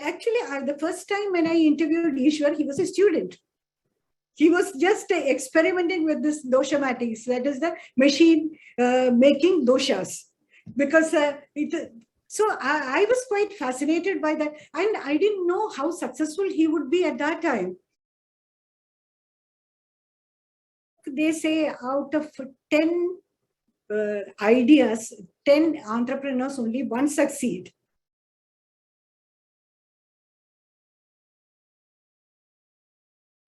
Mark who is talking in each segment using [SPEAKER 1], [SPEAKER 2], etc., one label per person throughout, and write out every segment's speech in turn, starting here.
[SPEAKER 1] Actually, the first time when I interviewed Ishwar, he was a student. He was just experimenting with this doshomatics, that is the machine making doshas. Because so I was quite fascinated by that. And I didn't know how successful he would be at that time. They say out of 10 ideas, 10 entrepreneurs, only one succeed.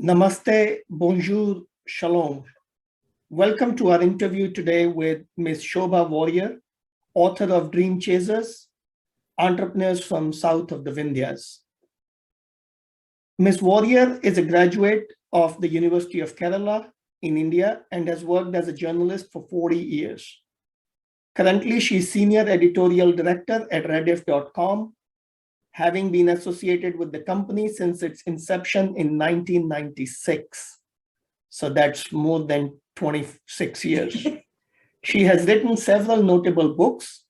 [SPEAKER 2] Namaste, bonjour, shalom. Welcome to our interview today with Ms. Shobha Warrier, author of Dreamchasers, entrepreneurs from south of the Vindhyas. Ms. Warrior is a graduate of the University of Kerala in India and has worked as a journalist for 40 years. Currently, she is Senior Editorial Director at Rediff.com, having been associated with the company since its inception in 1996. So that's more than 26 years. She has written several notable books.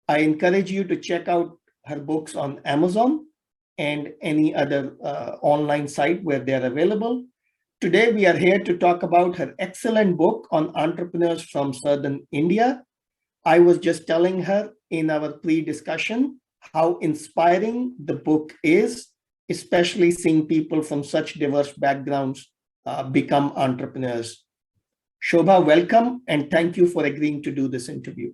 [SPEAKER 2] I encourage you to check out her books on Amazon and any other online site where they're available. Today, we are here to talk about her excellent book on entrepreneurs from Southern India. I was just telling her in our pre-discussion how inspiring the book is, especially seeing people from such diverse backgrounds become entrepreneurs. Shobha, welcome, and thank you for agreeing to do this interview.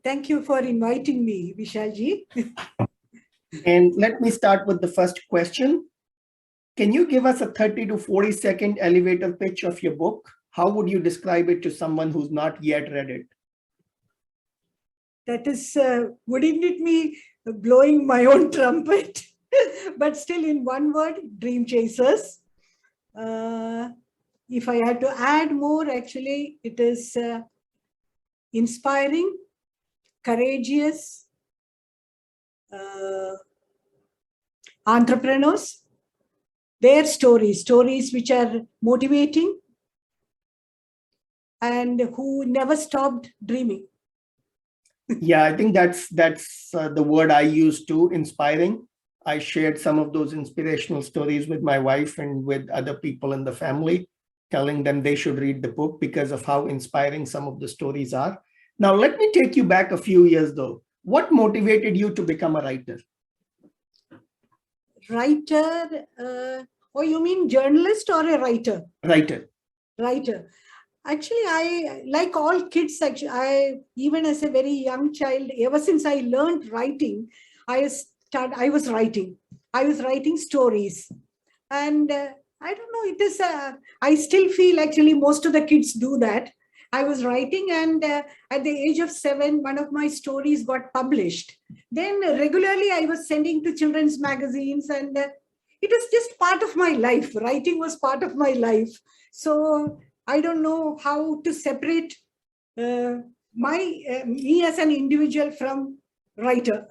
[SPEAKER 1] Thank you for inviting me, Vishalji.
[SPEAKER 2] And let me start with the first question. Can you give us a 30 to 40 second elevator pitch of your book? How would you describe it to someone who's not yet read it?
[SPEAKER 1] That is, wouldn't it be blowing my own trumpet? But still in one word, Dreamchasers. If I had to add more, actually, it is inspiring, courageous entrepreneurs, their stories which are motivating and who never stopped dreaming.
[SPEAKER 2] Yeah, I think that's the word I use too, inspiring. I shared some of those inspirational stories with my wife and with other people in the family, telling them they should read the book because of how inspiring some of the stories are. Now, let me take you back a few years though. What motivated you to become a writer?
[SPEAKER 1] Writer, or you mean journalist or a writer?
[SPEAKER 2] Writer.
[SPEAKER 1] Writer. Actually, I, like all kids, actually, even as a very young child, ever since I learned writing, I was writing. I was writing stories. And I don't know, it is, I still feel actually most of the kids do that. I was writing, and at the age of 7, one of my stories got published. Then regularly I was sending to children's magazines, and it was just part of my life. Writing was part of my life. So I don't know how to separate me as an individual from writer.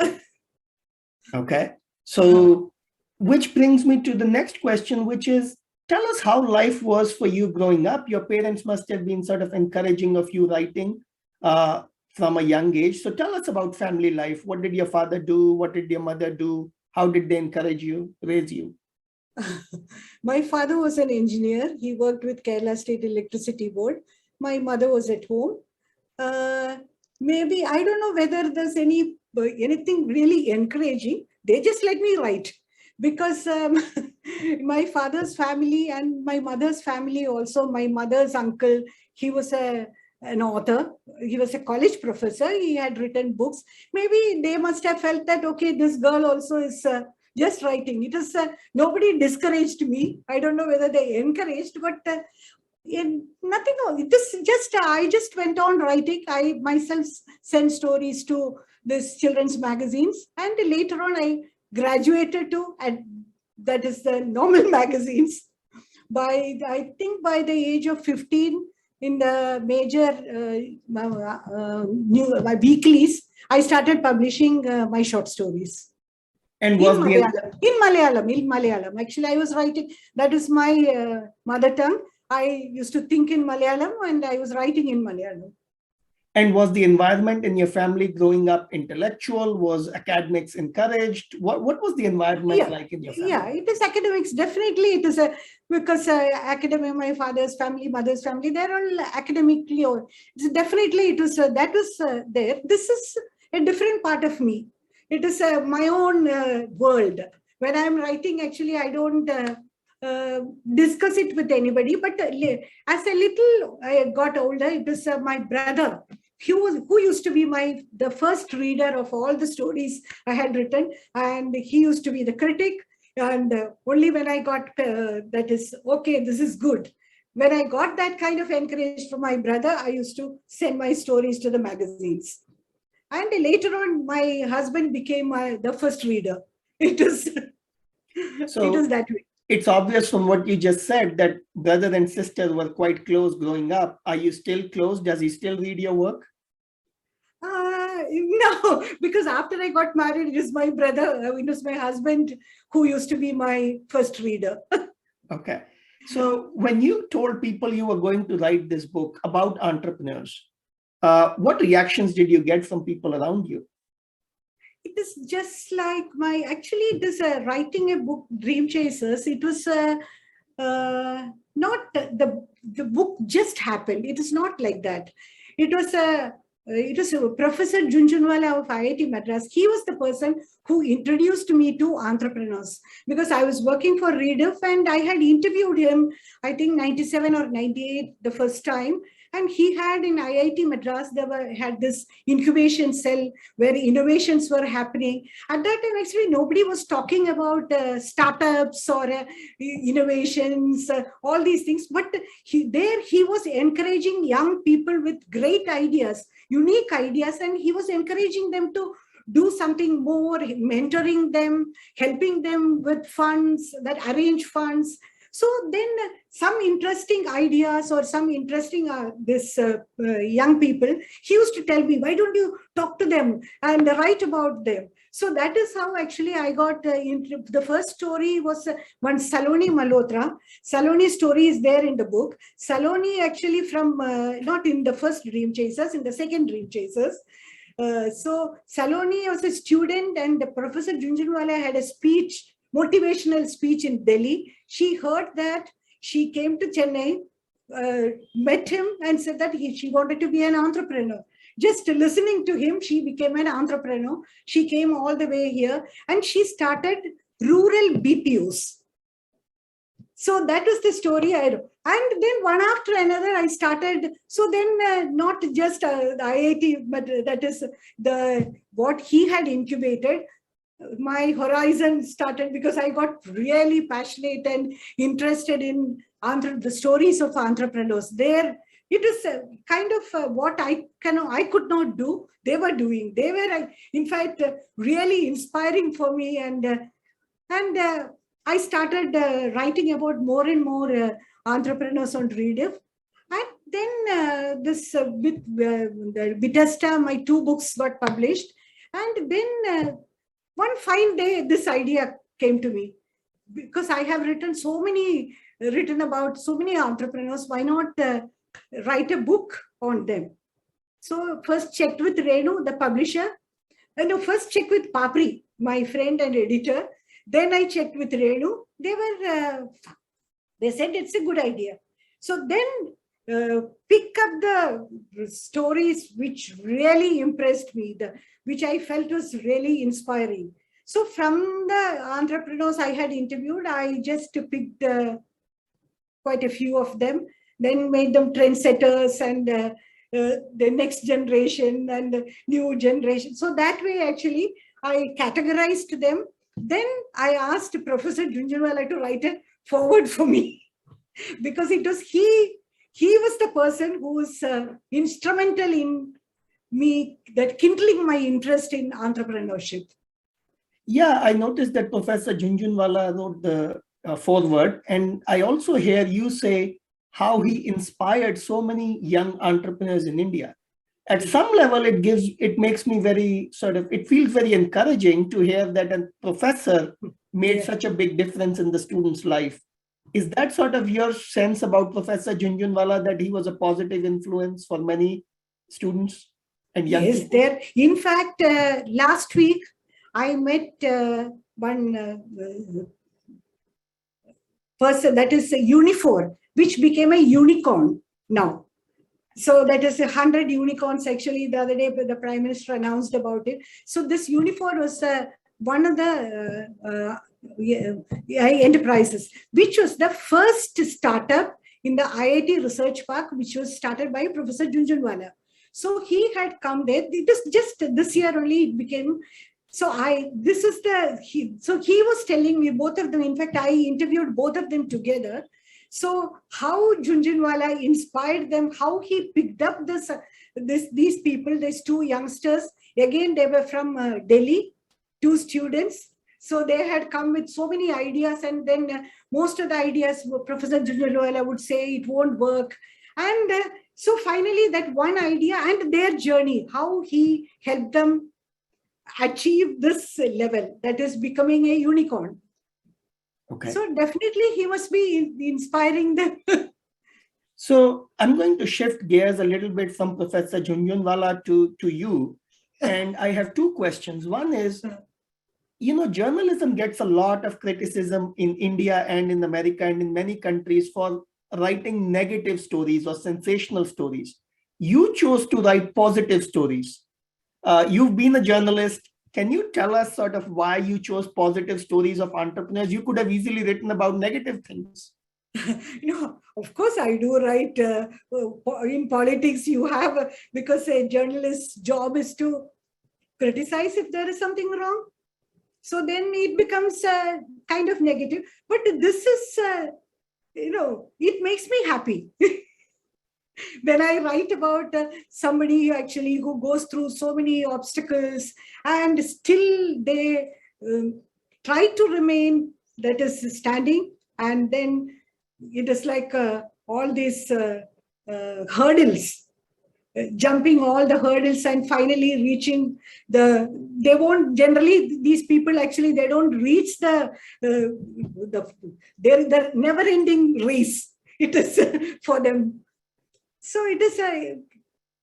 [SPEAKER 2] Okay. So, which brings me to the next question, which is, tell us how life was for you growing up. Your parents must have been sort of encouraging of you writing from a young age. So tell us about family life. What did your father do? What did your mother do? How did they encourage you, raise you?
[SPEAKER 1] My father was an engineer. He worked with Kerala State Electricity Board. My mother was at home. Maybe, I don't know whether there's anything really encouraging. They just let me write. Because my father's family and my mother's family also, my mother's uncle, he was an author. He was a college professor. He had written books. Maybe they must have felt that, okay, this girl also is just writing. It is, nobody discouraged me. I don't know whether they encouraged, but nothing. It is just, I just went on writing. I myself sent stories to this children's magazines. And later on, I graduated to, and that is the normal magazines. I think by the age of 15, in the major weeklies, I started publishing my short stories.
[SPEAKER 2] And
[SPEAKER 1] in Malayalam. Actually, I was writing, that is my mother tongue. I used to think in Malayalam and I was writing in Malayalam.
[SPEAKER 2] And was the environment in your family growing up intellectual? Was academics encouraged? What was the environment
[SPEAKER 1] Yeah,
[SPEAKER 2] like in your
[SPEAKER 1] yeah,
[SPEAKER 2] family?
[SPEAKER 1] it is academics. Definitely, it is a because academic. My father's family, mother's family, they're all academically. Or it's definitely it was that was there. This is a different part of me. It is my own world. When I'm writing, actually, I don't discuss it with anybody. But as a little I got older, it was my brother. Who used to be the first reader of all the stories I had written, and he used to be the critic. And only when I got that is okay, this is good. When I got that kind of encouragement from my brother, I used to send my stories to the magazines. And later on, my husband became the first reader. It was it was
[SPEAKER 2] So
[SPEAKER 1] that way.
[SPEAKER 2] it's obvious from what you just said that brother and sister were quite close growing up. Are you still close? Does he still read your work?
[SPEAKER 1] No, because after I got married, it was my brother, it was my husband who used to be my first reader.
[SPEAKER 2] Okay. So when you told people you were going to write this book about entrepreneurs, what reactions did you get from people around you?
[SPEAKER 1] It is just like actually, it is writing a book, Dreamchasers. It was not the book just happened. It is not like that. It was Professor Jhunjhunwala of IIT Madras. He was the person who introduced me to entrepreneurs because I was working for Rediff and I had interviewed him, I think 97 or 98 the first time. And he had in IIT Madras, had this incubation cell where innovations were happening. At that time, actually, nobody was talking about startups or innovations, all these things. But he was encouraging young people with great ideas, unique ideas, and he was encouraging them to do something more, mentoring them, helping them with funds, that arrange funds. So then some interesting ideas or some interesting young people, he used to tell me, why don't you talk to them and write about them? So that is how actually I got into the first story was one Saloni Malhotra. Saloni's story is there in the book. Saloni actually from, not in the first Dream Chasers, in the second Dream Chasers. So Saloni was a student and Professor Jhunjhunwala had a speech, motivational speech in Delhi. She heard that, she came to Chennai, met him and said that she wanted to be an entrepreneur. Just listening to him, she became an entrepreneur. She came all the way here and she started rural BPOs. So that was the story I wrote. And then one after another, I started. So then not just the IIT, but that is what he had incubated. My horizon started because I got really passionate and interested in the stories of entrepreneurs. There, it is kind of what I could not do. They were doing. They were, in fact, really inspiring for me. And I started writing about more and more entrepreneurs on Rediff. And then with the Vitasta, my 2 books got published. And then one fine day, this idea came to me because I have written about so many entrepreneurs. Why not write a book on them? So first checked with Renu, the publisher. No, first checked with Papri, my friend and editor. Then I checked with Renu. They said it's a good idea. So then pick up the stories which really impressed me, which I felt was really inspiring. So from the entrepreneurs I had interviewed, I just picked quite a few of them, then made them trendsetters and the next generation and the new generation. So that way, actually, I categorized them. Then I asked Professor Jhunjhunwala to write a forward for me because it was he was the person who was instrumental in me that kindling my interest in entrepreneurship.
[SPEAKER 2] Yeah, I noticed that Professor Jhunjhunwala wrote the foreword, and I also hear you say how he inspired so many young entrepreneurs in India. At some level, it makes me it feels very encouraging to hear that a professor made such a big difference in the student's life. Is that sort of your sense about Professor Jhunjhunwala, that he was a positive influence for many students and young
[SPEAKER 1] Yes,
[SPEAKER 2] people?
[SPEAKER 1] there. In fact, last week I met one person, that is a unicorn, which became a unicorn now. So that is 100 unicorns. Actually, the other day the Prime Minister announced about it. So this unicorn was one of the enterprises, which was the first startup in the IIT Research Park, which was started by Professor Jhunjhunwala. So he had come there. It is just this year only it became. So he was telling me, both of them. In fact, I interviewed both of them together. So how Jhunjhunwala inspired them, how he picked up these people, these two youngsters. Again, they were from Delhi, two students. So they had come with so many ideas, and then most of the ideas, Professor Jhunjhunwala would say it won't work. And so finally that one idea and their journey, how he helped them achieve this level, that is becoming a unicorn.
[SPEAKER 2] Okay.
[SPEAKER 1] So definitely he must be inspiring them.
[SPEAKER 2] So I'm going to shift gears a little bit from Professor Jhunjhunwala to you. And I have two questions. One is, journalism gets a lot of criticism in India and in America and in many countries for writing negative stories or sensational stories. You chose to write positive stories. You've been a journalist. Can you tell us sort of why you chose positive stories of entrepreneurs? You could have easily written about negative things.
[SPEAKER 1] Of course I do write. In politics, you have, because a journalist's job is to criticize if there is something wrong. So then it becomes kind of negative. But this is, it makes me happy. When I write about somebody who goes through so many obstacles and still they try to remain, that is standing, and then it is like all these hurdles, jumping all the hurdles and finally reaching they won't generally, these people actually, they don't reach the never ending race. It is for them. So it is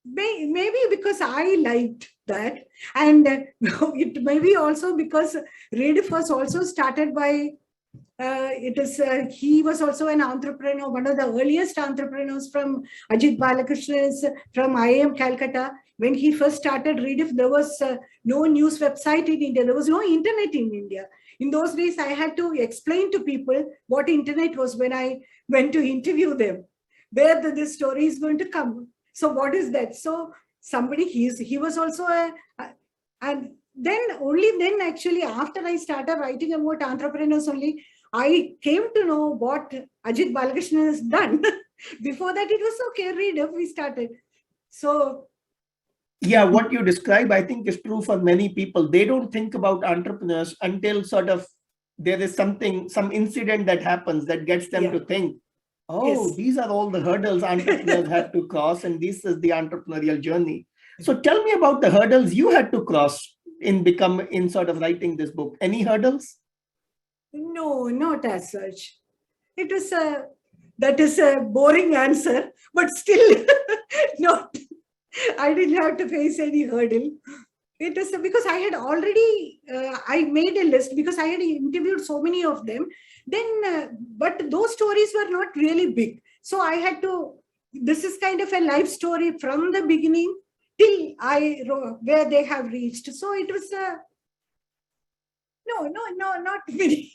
[SPEAKER 1] maybe because I liked that, and it may be also because Rediff was also started by he was also an entrepreneur, one of the earliest entrepreneurs from Ajit Balakrishna's from IIM Calcutta. When he first started Rediff, there was no news website in India. There was no internet in India. In those days, I had to explain to people what internet was when I went to interview them, where this story is going to come. So what is that? So he was also and then only then actually, after I started writing about entrepreneurs only, I came to know what Ajit Balakrishnan has done. Before that, it was okay, read if we started. So
[SPEAKER 2] yeah, what you describe, I think, is true for many people. They don't think about entrepreneurs until sort of there is some incident that happens that gets them to think, oh, yes, these are all the hurdles entrepreneurs have to cross, and this is the entrepreneurial journey. So tell me about the hurdles you had to cross in sort of writing this book. Any hurdles?
[SPEAKER 1] No, not as such. It was that is a boring answer, but still not. I didn't have to face any hurdle. It was because I had already, I made a list because I had interviewed so many of them. Then, but those stories were not really big. So I had to, this is kind of a life story from the beginning till where they have reached. So it was, no, not many.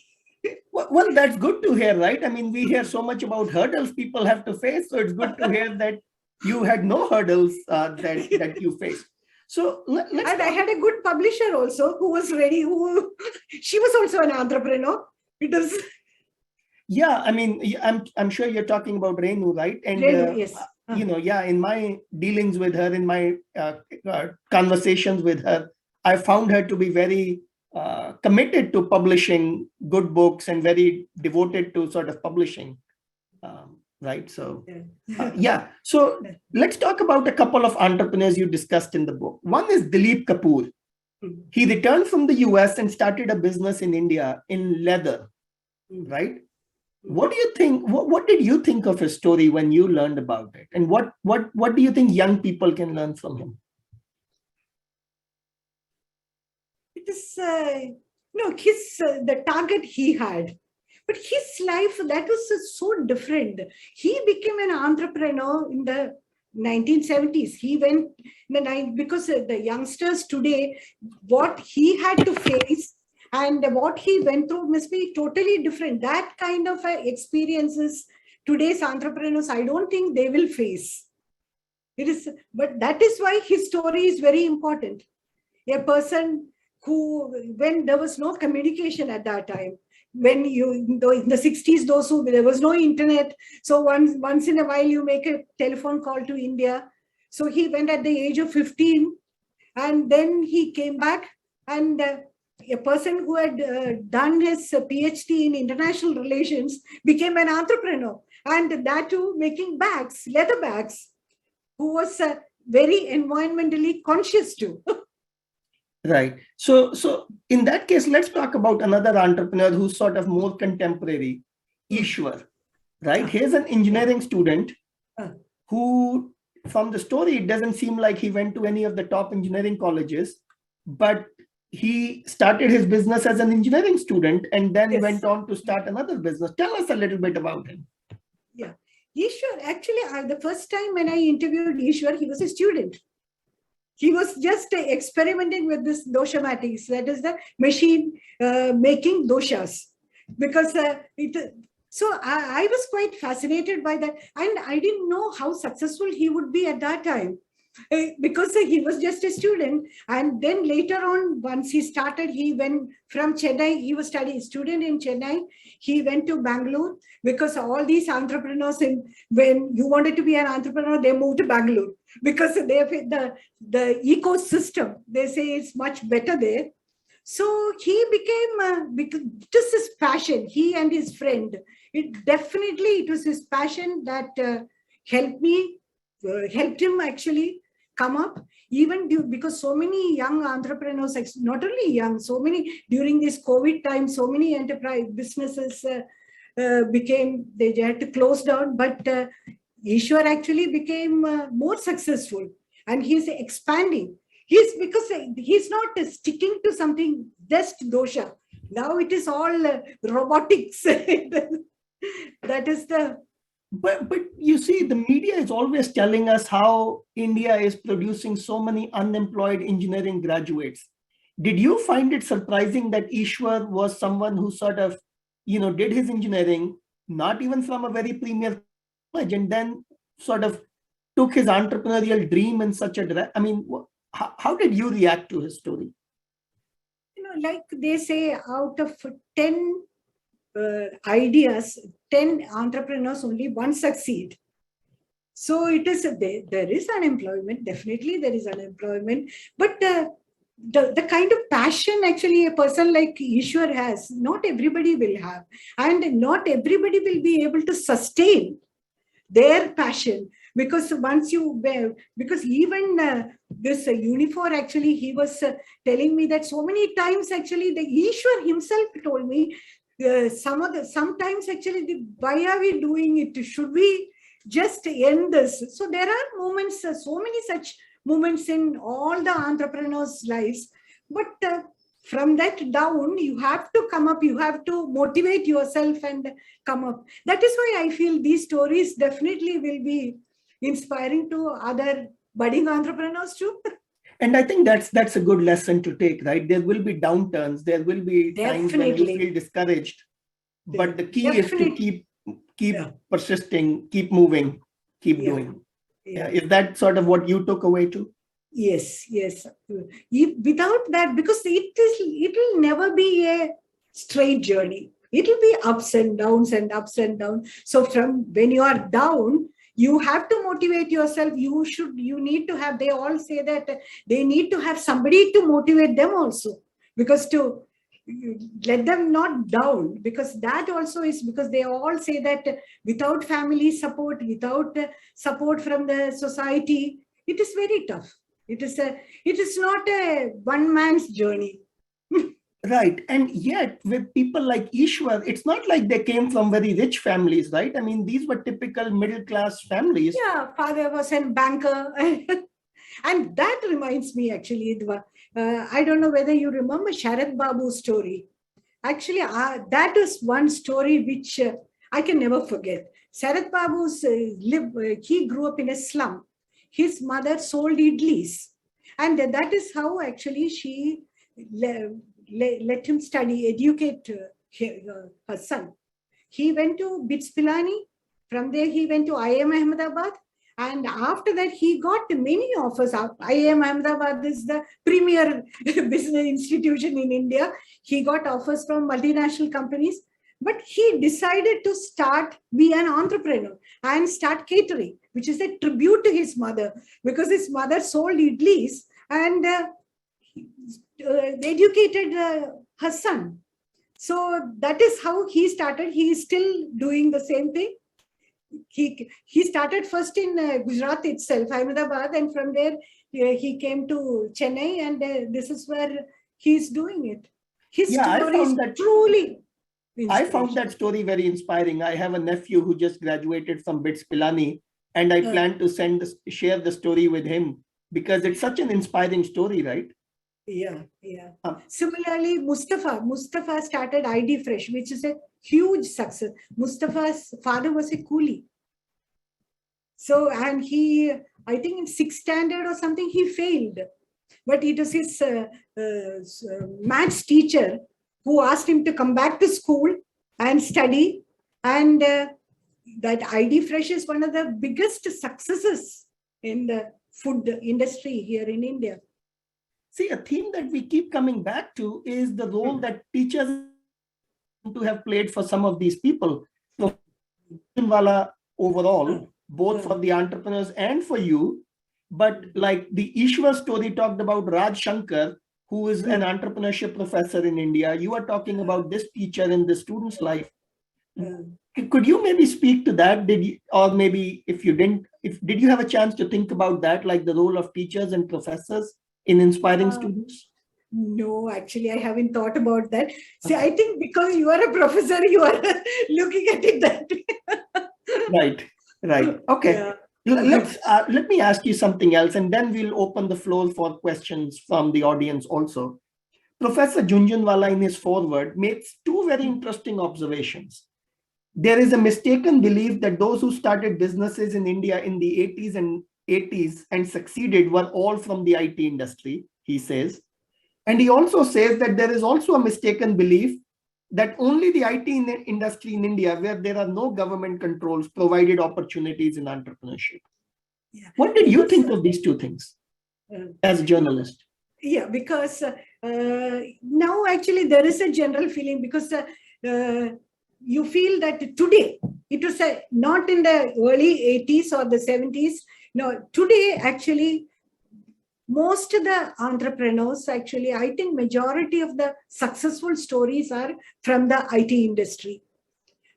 [SPEAKER 2] Well, that's good to hear, right? I mean, we hear so much about hurdles people have to face. So it's good to hear that you had no hurdles that you faced. So
[SPEAKER 1] I had a good publisher also who was ready. She was also an entrepreneur. It was.
[SPEAKER 2] Yeah, I mean, I'm sure you're talking about Renu, right? And
[SPEAKER 1] Renu, yes.
[SPEAKER 2] In my dealings with her, in my conversations with her, I found her to be very committed to publishing good books and very devoted to sort of publishing. Right. So, So let's talk about a couple of entrepreneurs you discussed in the book. One is Dilip Kapoor. He returned from the US and started a business in India in leather, right? What do you think? What did you think of his story when you learned about it? And what do you think young people can learn from him?
[SPEAKER 1] It is, no, his, the target he had. But his life, that was so different. He became an entrepreneur in the 1970s. He went in the night because the youngsters today, what he had to face and what he went through must be totally different. That kind of experiences today's entrepreneurs, I don't think they will face. It is, but that is why his story is very important. A person who, when there was no communication at that time, when you in the 60s, those who, there was no internet, so once in a while you make a telephone call to India. So he went at the age of 15, and then he came back, and a person who had done his PhD in international relations became an entrepreneur, and that too making bags, leather bags, who was very environmentally conscious too.
[SPEAKER 2] Right. So in that case, let's talk about another entrepreneur who's sort of more contemporary, Ishwar. Right. He's an engineering student who, from the story, it doesn't seem like he went to any of the top engineering colleges, but he started his business as an engineering student and then went on to start another business. Tell us a little bit about him.
[SPEAKER 1] Yeah. Ishwar, actually, the first time when I interviewed Ishwar, he was a student. He was just experimenting with this doshamatics, that is the machine making doshas. Because so I was quite fascinated by that. And I didn't know how successful he would be at that time. Because he was just a student, and then later on, once he started, he went from Chennai. He was studying student in Chennai. He went to Bangalore, because all these entrepreneurs, when you wanted to be an entrepreneur, they moved to Bangalore because they have the ecosystem. They say it's much better there. So he became, because just his passion. He and his friend. It was his passion that helped him actually come up, even because so many young entrepreneurs, not only young, so many during this COVID time, so many enterprise businesses they had to close down, but Ishwar actually became more successful, and he's expanding. Because he's not sticking to something just dosha. Now it is all robotics. That is the.
[SPEAKER 2] But you see, the media is always telling us how India is producing so many unemployed engineering graduates. Did you find it surprising that Ishwar was someone who sort of, did his engineering, not even from a very premier college, and then sort of took his entrepreneurial dream in such a direction? I mean, how did you react to his story?
[SPEAKER 1] Like they say, out of 10 ideas, 10 entrepreneurs, only one succeed. So it is there is unemployment. Definitely there is unemployment, but the kind of passion actually a person like Ishwar has, not everybody will have, and not everybody will be able to sustain their passion. Because once you wear, because even this Unifor, actually he was telling me that so many times actually the Ishwar himself told me, sometimes actually why are we doing it? Should we just end this? So there are moments, so many such moments in all the entrepreneurs' lives. But from that down, you have to come up, you have to motivate yourself and come up. That is why I feel these stories definitely will be inspiring to other budding entrepreneurs too.
[SPEAKER 2] And I think that's a good lesson to take, right? There will be downturns, there will be times when you feel discouraged, but the key is to keep persisting, keep moving, keep doing. Is that sort of what you took away too?
[SPEAKER 1] Yes. Without that, because it will never be a straight journey. It will be ups and downs and ups and downs. So from when you are down, you have to motivate yourself. You need to have, they all say that they need to have somebody to motivate them also, because to let them not down, because that also is, because they all say that without family support, without support from the society, it is very tough. It is not a one man's journey.
[SPEAKER 2] Right. And yet, with people like Ishwar, it's not like they came from very rich families, right? I mean, these were typical middle class families.
[SPEAKER 1] Yeah, father was a banker. And that reminds me, actually, I don't know whether you remember Sharad Babu's story. Actually, that is one story which I can never forget. Sarath Babu's he grew up in a slum. His mother sold idlis. And that is how actually she let him study, educate her son. He went to BITS Pilani. From there, he went to IIM Ahmedabad. And after that, he got many offers. IIM Ahmedabad is the premier business institution in India. He got offers from multinational companies. But he decided to be an entrepreneur and start catering, which is a tribute to his mother, because his mother sold idlis and educated her son. So that is how he started. He is still doing the same thing. He started first in Gujarat itself, Ahmedabad, and from there he came to Chennai, and this is where he's doing it. His story is truly
[SPEAKER 2] I found that story very inspiring. I have a nephew who just graduated from BITS Pilani, and I plan to share the story with him because it's such an inspiring story, right?
[SPEAKER 1] Yeah. Similarly, Mustafa started ID Fresh, which is a huge success. Mustafa's father was a coolie. So, and he, I think in 6th standard or something, he failed. But it was his maths teacher who asked him to come back to school and study. And that ID Fresh is one of the biggest successes in the food industry here in India.
[SPEAKER 2] See, a theme that we keep coming back to is the role that teachers to have played for some of these people. So, Jhunjhunwala overall, both for the entrepreneurs and for you. But like the Ishwar story talked about Raj Shankar, who is an entrepreneurship professor in India. You are talking about this teacher in the student's life. Could you maybe speak to that? Or maybe if you didn't, did you have a chance to think about that, like the role of teachers and professors in inspiring students?
[SPEAKER 1] No, actually, I haven't thought about that. See, I think because you are a professor, you are looking at it that way.
[SPEAKER 2] Right. Okay. Yeah. Let me ask you something else, and then we'll open the floor for questions from the audience also. Professor Jhunjhunwala, in his foreword, makes two very interesting observations. There is a mistaken belief that those who started businesses in India in the 80s and succeeded were all from the IT industry, he says. And he also says that there is also a mistaken belief that only the IT industry in India, where there are no government controls, provided opportunities in entrepreneurship. Yeah. What did you think of these two things as a journalist?
[SPEAKER 1] Yeah, because now actually there is a general feeling, because you feel that today, it was not in the early 80s or the 70s. No, today actually, most of the entrepreneurs, actually, I think majority of the successful stories are from the IT industry.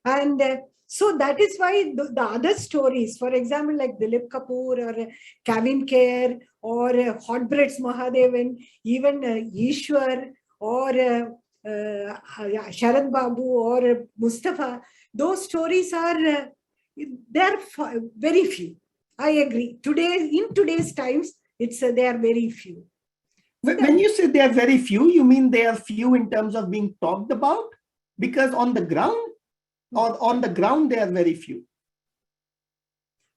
[SPEAKER 1] And so that is why the other stories, for example, like Dilip Kapoor or Kevin Kerr or Hot Breads Mahadevan, even Ishwar or Sharad Babu or Mustafa, those stories are, they're very few. I agree. In today's times, they are very few.
[SPEAKER 2] When you say they are very few, you mean they are few in terms of being talked about? Because on the ground, they are very few.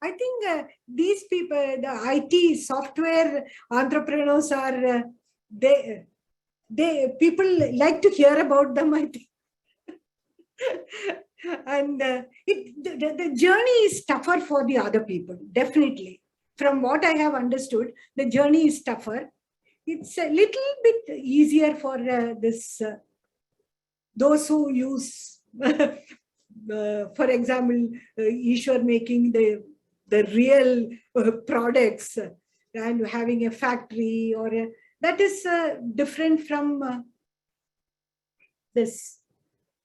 [SPEAKER 1] I think these people, the IT software entrepreneurs are, people like to hear about them, I think. And the journey is tougher for the other people, definitely. From what I have understood, the journey is tougher. It's a little bit easier for those who use, for example, Ishwar making the real products and having a factory, or that is different from this.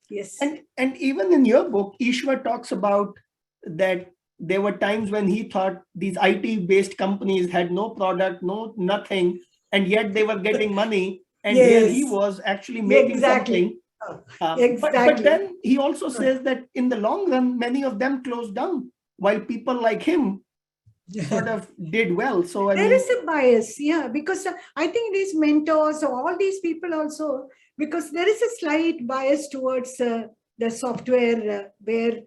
[SPEAKER 1] Yes.
[SPEAKER 2] And even in your book, Ishwar talks about that there were times when he thought these IT-based companies had no product, nothing, and yet they were getting money. And here he
[SPEAKER 1] Yes,
[SPEAKER 2] was actually making
[SPEAKER 1] exactly.
[SPEAKER 2] something. But
[SPEAKER 1] Exactly.
[SPEAKER 2] then he also says that in the long run, many of them closed down, while people like him sort of did well. So, I
[SPEAKER 1] There
[SPEAKER 2] mean,
[SPEAKER 1] is a bias, yeah, because I think these mentors or all these people also, because there is a slight bias towards the software where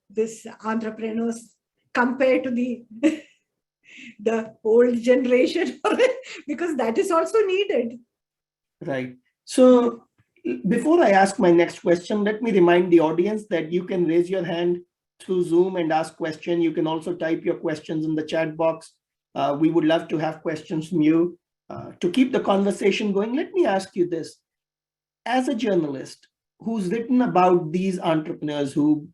[SPEAKER 1] this entrepreneurs compared to the old generation, because that is also needed.
[SPEAKER 2] right. So before I ask my next question, let me remind the audience that you can raise your hand through Zoom and ask question. You can also type your questions in the chat box. We would love to have questions from you. To keep the conversation going, let me ask you this. As a journalist who's written about these entrepreneurs who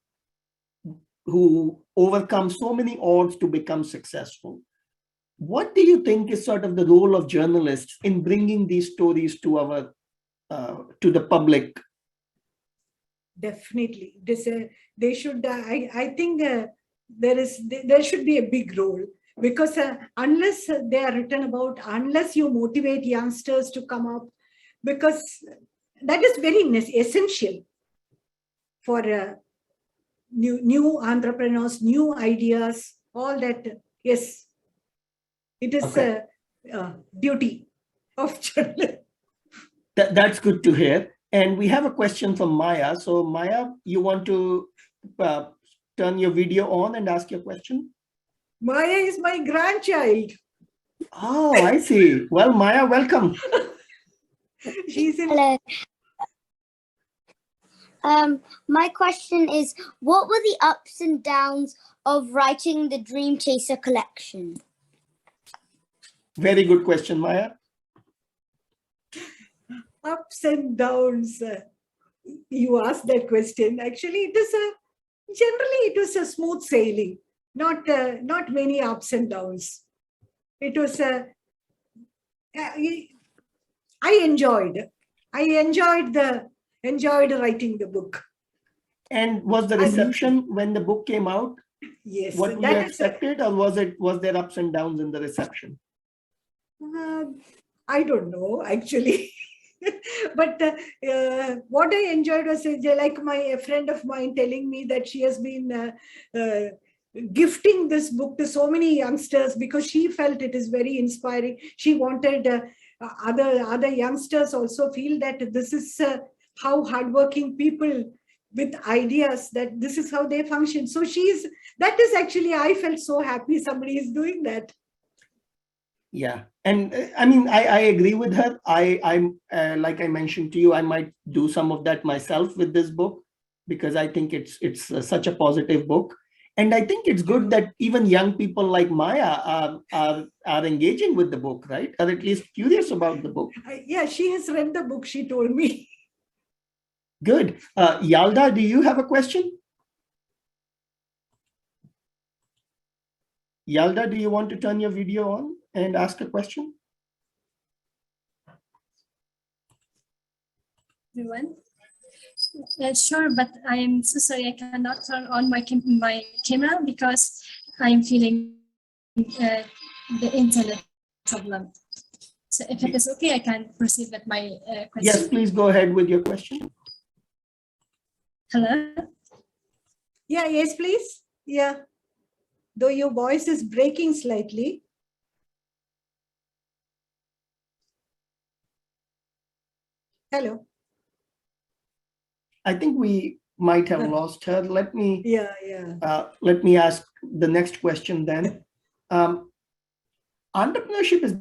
[SPEAKER 2] overcome so many odds to become successful, what do you think is sort of the role of journalists in bringing these stories to our to the public?
[SPEAKER 1] Definitely, they should. I think there should be a big role, because unless they are written about, unless you motivate youngsters to come up, because that is very essential for new entrepreneurs, new ideas, all that. Yes, it is
[SPEAKER 2] Okay.
[SPEAKER 1] a duty of journalism.
[SPEAKER 2] That's good to hear. And we have a question from Maya. So Maya, you want to uh, turn your video on and ask your question?
[SPEAKER 1] Maya is my grandchild.
[SPEAKER 2] Oh, I see. Well, Maya, welcome.
[SPEAKER 1] She's in.
[SPEAKER 3] Hello. My question is, what were the ups and downs of writing the Dream Chaser collection?
[SPEAKER 2] Very good question, Maya.
[SPEAKER 1] Ups and downs. You asked that question. Actually, it was a smooth sailing, not many ups and downs. It was I enjoyed writing the book.
[SPEAKER 2] And was the reception when the book came out
[SPEAKER 1] Yes,
[SPEAKER 2] what you expected, or was there ups and downs in the reception?
[SPEAKER 1] I don't know actually. But what I enjoyed was like a friend of mine telling me that she has been gifting this book to so many youngsters because she felt it is very inspiring. She wanted other youngsters also feel that this is how hardworking people with ideas, that this is how they function. So that is actually, I felt so happy somebody is doing that.
[SPEAKER 2] Yeah, and I mean, I agree with her. I'm like I mentioned to you, I might do some of that myself with this book because I think it's such a positive book, and I think it's good that even young people like Maya are engaging with the book, right? Or at least curious about the book.
[SPEAKER 1] Yeah, she has read the book. She told me.
[SPEAKER 2] Good. Yalda, do you have a question? Yalda, do you want to turn your video on and ask a question?
[SPEAKER 4] Everyone? Sure, but I am so sorry I cannot turn on my camera because I'm feeling the internet problem. So if it is okay, I can proceed with my question.
[SPEAKER 2] Yes, please go ahead with your question.
[SPEAKER 4] Hello?
[SPEAKER 1] Yeah, yes, please. Yeah. Though your voice is breaking slightly. Hello.
[SPEAKER 2] I think we might have lost her. Let me let me ask the next question then. Entrepreneurship is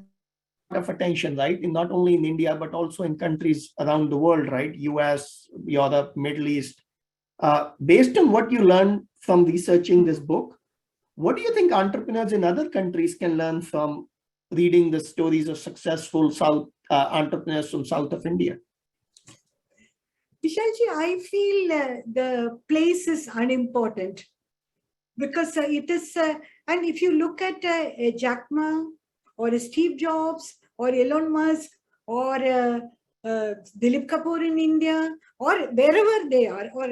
[SPEAKER 2] of attention, right? Not only in India, but also in countries around the world, right? US, Europe, Middle East. Based on what you learned from researching this book, what do you think entrepreneurs in other countries can learn from reading the stories of successful entrepreneurs from south of India?
[SPEAKER 1] Vishalji, I feel the place is unimportant because it is, and if you look at Jack Ma or Steve Jobs or Elon Musk or Dilip Kapoor in India or wherever they are, or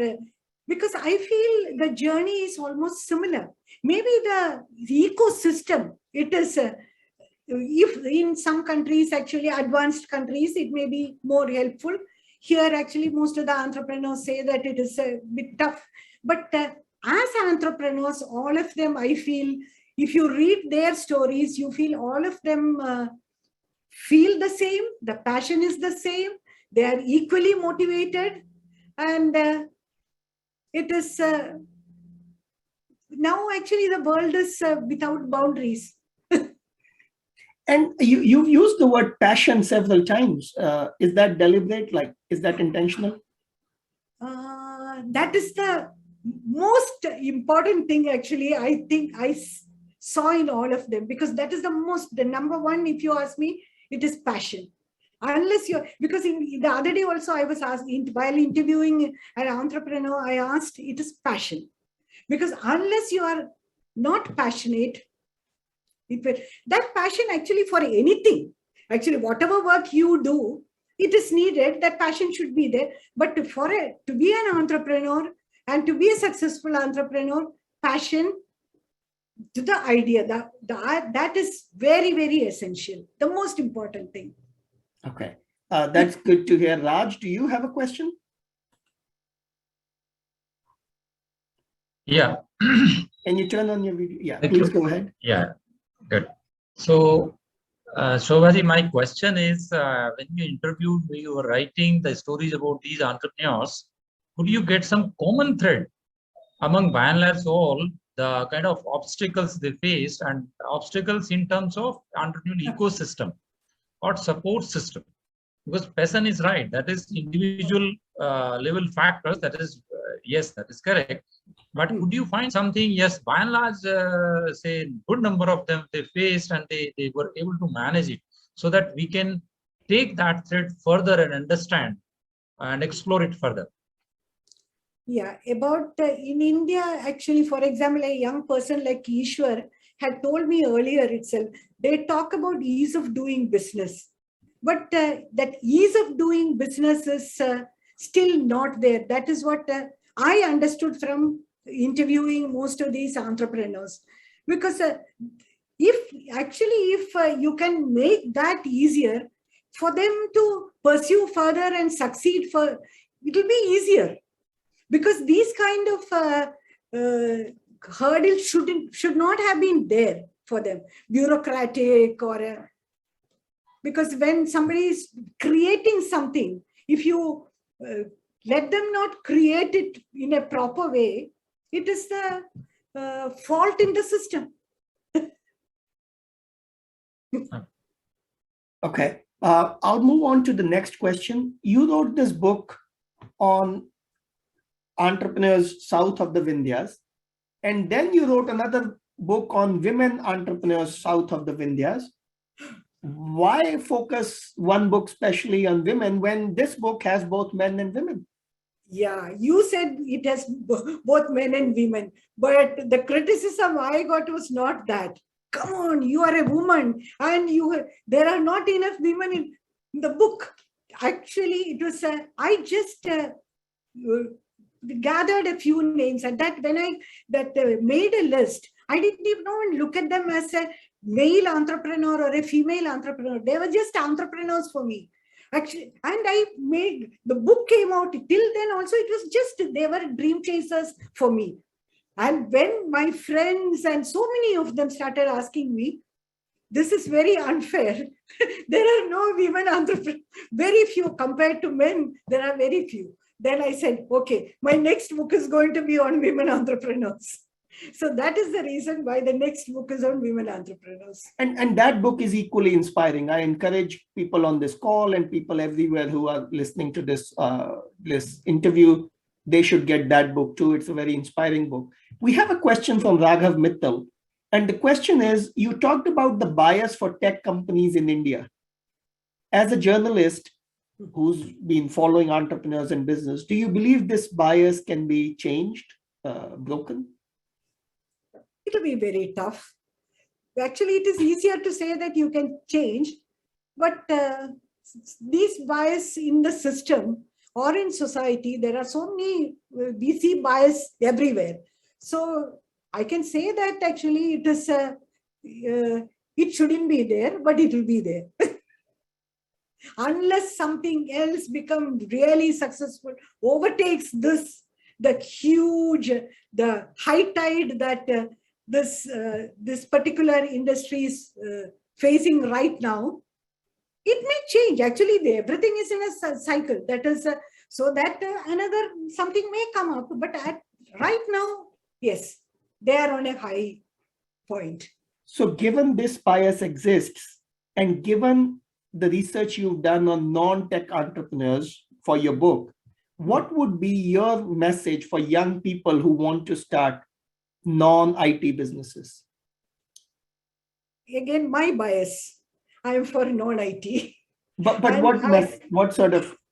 [SPEAKER 1] because I feel the journey is almost similar. Maybe the ecosystem, it is if in some countries, actually advanced countries, it may be more helpful. Here, actually, most of the entrepreneurs say that it is a bit tough. But as entrepreneurs, all of them, I feel, if you read their stories, you feel all of them feel the same. The passion is the same. They are equally motivated. And it is now actually the world is without boundaries.
[SPEAKER 2] And you've used the word passion several times. Is that deliberate? Like, is that intentional?
[SPEAKER 1] That is the most important thing, actually, I think I saw in all of them, because that is the number one, if you ask me, it is passion. Unless you're, because the other day also I was asked, while interviewing an entrepreneur, I asked, it is passion. Because unless you are not passionate, that passion actually for anything, actually whatever work you do, it is needed, that passion should be there. But to be an entrepreneur and to be a successful entrepreneur, passion to the idea, that is very, very essential, the most important thing.
[SPEAKER 2] Okay, that's good to hear. Raj, do you have a question?
[SPEAKER 5] Yeah.
[SPEAKER 2] Can you turn on your video? Yeah,
[SPEAKER 5] Thank
[SPEAKER 2] please
[SPEAKER 5] you.
[SPEAKER 2] go ahead.
[SPEAKER 5] Yeah, good. So, Shobhaji, my question is, when you interviewed, when you were writing the stories about these entrepreneurs, could you get some common thread among by and large all the kind of obstacles they faced, and obstacles in terms of entrepreneurial ecosystem or support system? Because passion is right, that is individual level factors, that is, yes, that is correct. But could you find something, yes, by and large, say, good number of them they faced and they were able to manage it, so that we can take that thread further and understand and explore it further?
[SPEAKER 1] Yeah, about in India, actually, for example, a young person like Ishwar had told me earlier itself, they talk about ease of doing business. But that ease of doing business is still not there. That is what I understood from interviewing most of these entrepreneurs. Because if you can make that easier for them to pursue further and succeed, it will be easier. Because these kind of hurdles should not have been there for them, bureaucratic or because when somebody is creating something, if you let them not create it in a proper way, it is the fault in the system.
[SPEAKER 2] Okay, I'll move on to the next question. You wrote this book on entrepreneurs south of the Vindhyas, and then you wrote another book on women entrepreneurs south of the Vindhyas. Why focus one book specially on women when this book has both men and women?
[SPEAKER 1] Yeah, you said it has both men and women, but the criticism I got was not that. Come on, you are a woman and there are not enough women in the book. Actually, it was, I just gathered a few names, and that when I made a list, I didn't even look at them as a male entrepreneur or a female entrepreneur. They were just entrepreneurs for me. Actually, and I made, the book came out, till then also it was just, they were dream chasers for me. And when my friends and so many of them started asking me, this is very unfair. There are no women entrepreneurs, very few compared to men, there are very few. Then I said, okay, my next book is going to be on women entrepreneurs. So that is the reason why the next book is on women entrepreneurs.
[SPEAKER 2] And that book is equally inspiring. I encourage people on this call and people everywhere who are listening to this, this interview, they should get that book too. It's a very inspiring book. We have a question from Raghav Mittal. And the question is, you talked about the bias for tech companies in India. As a journalist who's been following entrepreneurs and business, do you believe this bias can be changed, broken?
[SPEAKER 1] It will be very tough. Actually, it is easier to say that you can change, but these bias in the system or in society, there are so many, we see bias everywhere. So I can say that actually it is it shouldn't be there, but it will be there. Unless something else becomes really successful, overtakes this, the huge, the high tide that this particular industry is facing right now, it may change. Actually, everything is in a cycle. That is so that another something may come up. But right now, yes, they are on a high point.
[SPEAKER 2] So given this bias exists, and given the research you've done on non-tech entrepreneurs for your book, what would be your message for young people who want to start non-IT businesses?
[SPEAKER 1] Again, my bias. I am for non-IT.
[SPEAKER 2] But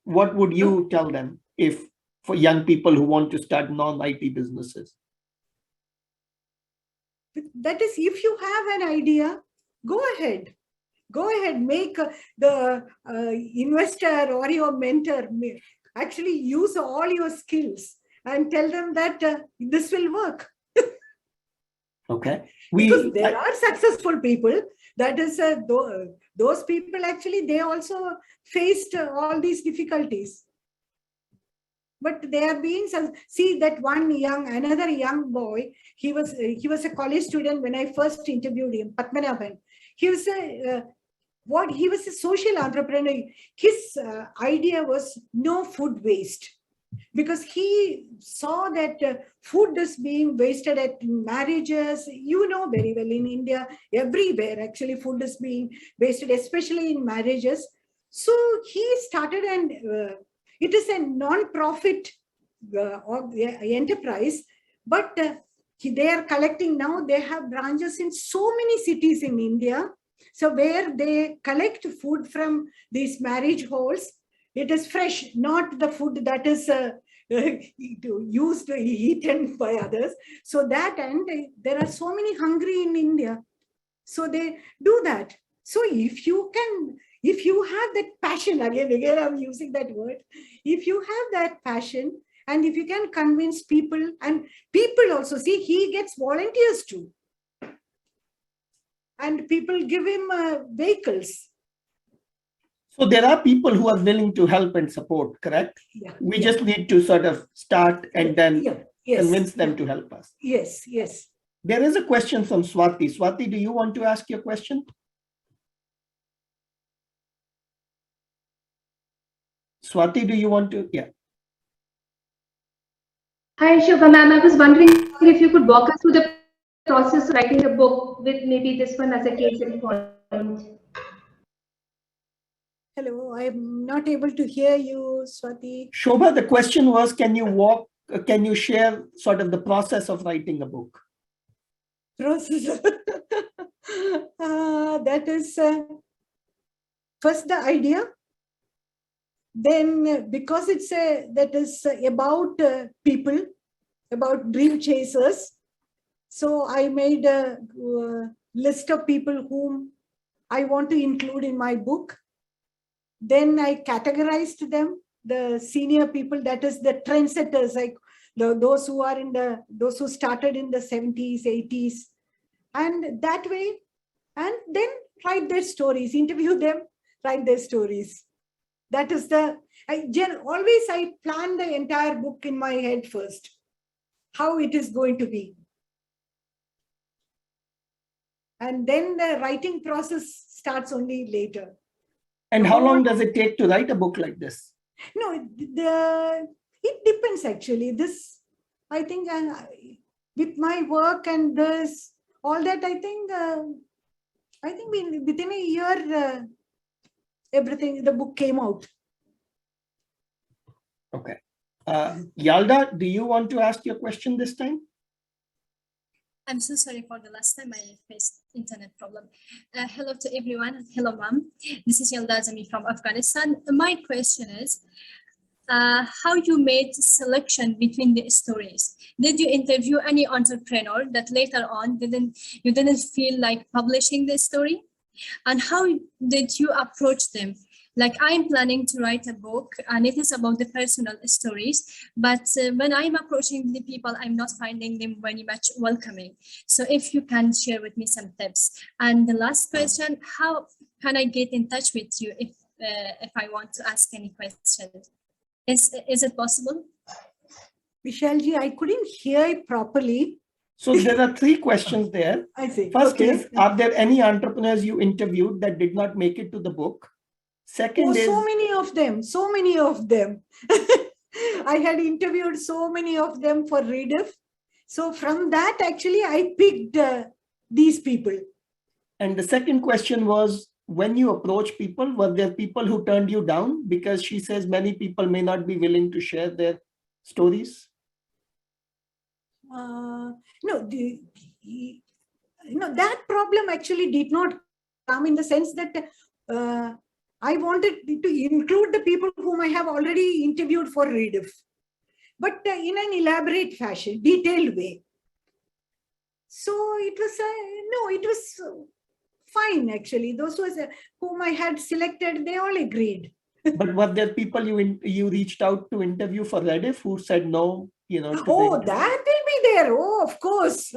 [SPEAKER 2] what would you tell them if for young people who want to start non-IT businesses?
[SPEAKER 1] That is, if you have an idea, go ahead. Go ahead, make the investor or your mentor actually use all your skills and tell them that this will work.
[SPEAKER 2] Okay.
[SPEAKER 1] Because there are successful people. That is, those people actually, they also faced all these difficulties. But they are being, see that another young boy, he was a college student when I first interviewed him, Padmanabhan. He was he was a social entrepreneur. His idea was no food waste, because he saw that food is being wasted at marriages. You know very well, in India, everywhere actually food is being wasted, especially in marriages. So he started, and it is a non-profit enterprise, but they are collecting now. They have branches in so many cities in India. So where they collect food from these marriage halls, it is fresh, not the food that is used, eaten by others. So that, and there are so many hungry in India. So they do that. So if you have that passion, again I'm using that word, if you have that passion, and if you can convince people, and people also, see, he gets volunteers too. And people give him vehicles.
[SPEAKER 2] So there are people who are willing to help and support, correct?
[SPEAKER 1] Yeah.
[SPEAKER 2] We just need to sort of start and then convince them to help us.
[SPEAKER 1] Yes, yes.
[SPEAKER 2] There is a question from Swati. Swati, do you want to ask your question? Swati, do you want to? Yeah.
[SPEAKER 6] Hi, Shobha ma'am. I was wondering if you could walk us through the process of writing a book, with maybe this one as a case in point.
[SPEAKER 1] Hello, I'm not able to hear you, Swati.
[SPEAKER 2] Shobha, the question was, can you share sort of the process of writing a book?
[SPEAKER 1] Process. That is first the idea. Then, because that is about people, about dream chasers. So I made a list of people whom I want to include in my book. Then I categorized them, the senior people, that is the trendsetters, like those who started in the 70s, 80s, and that way, and then write their stories, interview them, write their stories. That is always I plan the entire book in my head first, how it is going to be. And then the writing process starts only later.
[SPEAKER 2] And how long does it take to write a book like this?
[SPEAKER 1] No, it depends actually. This, I think, with my work and this, all that, I think within a year, everything, the book came out.
[SPEAKER 2] Okay. Yalda, do you want to ask your question this time?
[SPEAKER 4] I'm so sorry for the last time I faced internet problem. Hello to everyone. Hello, ma'am. This is Yalda Azami from Afghanistan. My question is, how you made selection between the stories? Did you interview any entrepreneur that later on you didn't feel like publishing the story? And how did you approach them? Like I'm planning to write a book and it is about the personal stories, but when I'm approaching the people, I'm not finding them very much welcoming. So if you can share with me some tips. And the last question, how can I get in touch with you if I want to ask any questions? Is it possible?
[SPEAKER 1] Vishalji, I couldn't hear it properly.
[SPEAKER 2] So there are 3 questions there.
[SPEAKER 1] I see.
[SPEAKER 2] First
[SPEAKER 1] Okay.
[SPEAKER 2] is, are there any entrepreneurs you interviewed that did not make it to the book? Second is,
[SPEAKER 1] so many of them. I had interviewed so many of them for Rediff. So from that, actually, I picked these people.
[SPEAKER 2] and the second question was, when you approach people, were there people who turned you down? Because she says many people may not be willing to share their stories.
[SPEAKER 1] No, that problem actually did not come in the sense that I wanted to include the people whom I have already interviewed for Rediff, but in an elaborate fashion, detailed way. So it was fine actually. Those whom I had selected, they all agreed.
[SPEAKER 2] But were there people you reached out to interview for Rediff who said no?
[SPEAKER 1] Oh, that will be there. Oh, of course.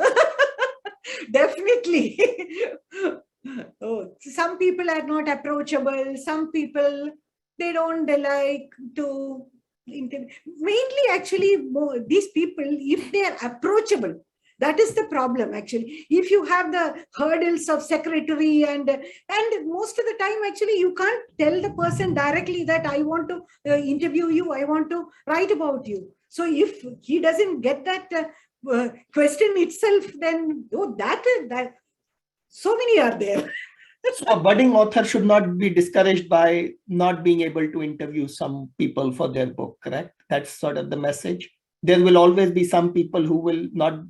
[SPEAKER 1] Definitely. Oh, some people are not approachable. Some people, they don't like to interview. Mainly, actually, these people, if they are approachable, that is the problem, actually. If you have the hurdles of secretary and most of the time, actually, you can't tell the person directly that I want to interview you, I want to write about you. So if he doesn't get that question itself, then that so many are there.
[SPEAKER 2] So a budding author should not be discouraged by not being able to interview some people for their book, correct? That's sort of the message. There will always be some people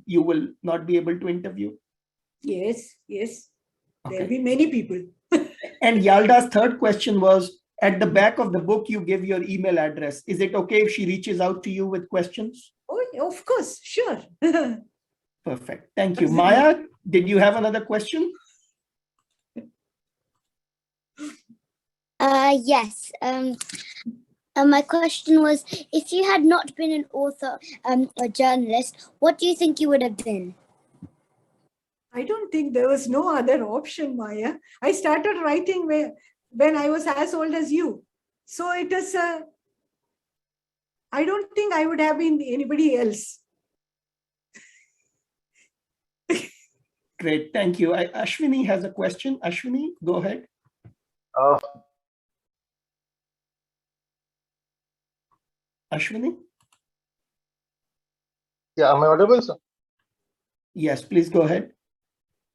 [SPEAKER 2] you will not be able to interview.
[SPEAKER 1] Yes. Okay. There will be many people.
[SPEAKER 2] And Yalda's third question was, at the back of the book, you give your email address. Is it okay if she reaches out to you with questions?
[SPEAKER 1] Oh, of course, sure.
[SPEAKER 2] Perfect. Thank you. Maya, did you have another question?
[SPEAKER 3] Yes. My question was, if you had not been an author, a journalist, what do you think you would have been?
[SPEAKER 1] I don't think there was no other option, Maya. I started writing when I was as old as you. So it is, I don't think I would have been anybody else.
[SPEAKER 2] Great. Thank you. Ashwini has a question. Ashwini, go ahead. Ashwini?
[SPEAKER 7] Yeah, am I audible, sir?
[SPEAKER 2] Yes, please go ahead.